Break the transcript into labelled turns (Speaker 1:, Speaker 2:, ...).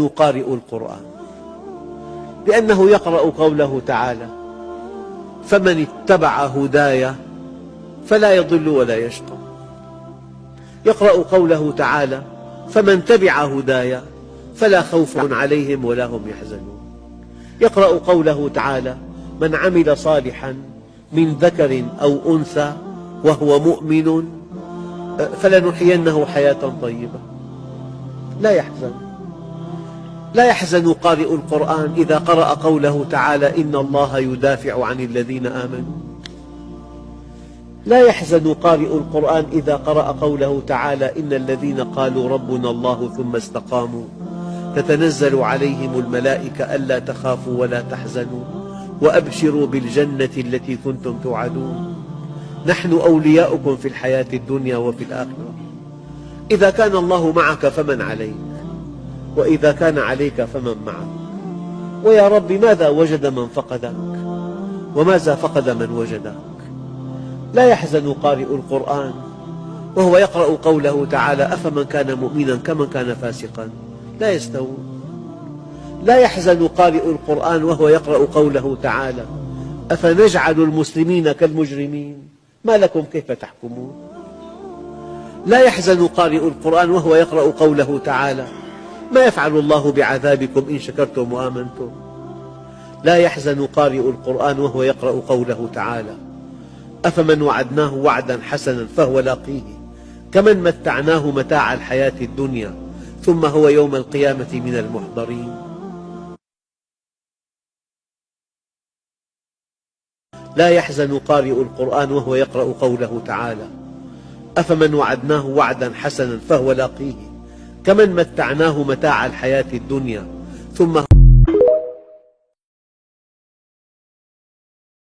Speaker 1: قارئ القرآن لأنه يقرأ قوله تعالى: فمن اتبع هداي فلا يضل ولا يشقى. يقرأ قوله تعالى: فمن تبع هداي فلا خوف عليهم ولا هم يحزنون. يقرأ قوله تعالى: من عمل صالحا من ذكر أو أنثى وهو مؤمن فلنحيينه حياة طيبة. لا يحزن قارئ القرآن إذا قرأ قوله تعالى: إن الله يدافع عن الذين آمنوا. لا يحزن قارئ القرآن إذا قرأ قوله تعالى: إن الذين قالوا ربنا الله ثم استقاموا تتنزل عليهم الملائكة ألا تخافوا ولا تحزنوا وأبشروا بالجنة التي كنتم توعدون نحن أولياؤكم في الحياة الدنيا وفي الآخرة. إذا كان الله معك فمن عليك، وإذا كان عليك فمن معك. ويا رب ماذا وجد من فقدك وماذا فقد من وجدك. لا يحزن قارئ القرآن وهو يقرأ قوله تعالى: أفمن كان مؤمنا كمن كان فاسقا لا يستوون. لا يحزن قارئ القرآن وهو يقرأ قوله تعالى: أفنجعل المسلمين كالمجرمين ما لكم كيف تحكمون. لا يحزن قارئ القرآن وهو يقرأ قوله تعالى: ما يفعل الله بعذابكم إن شكرتم وآمنتم. لا يحزن قارئ القرآن وهو يقرأ قوله تعالى: أفمن وعدناه وعدا حسنا فهو لاقيه كمن متعناه متاع الحياة الدنيا ثم هو يوم القيامة من المحضرين. لا يحزن قارئ القرآن وهو يقرأ قوله تعالى: أفمن وعدناه وعدا حسنا فهو لاقيه كمن متعناه متاع الحياة الدنيا ثم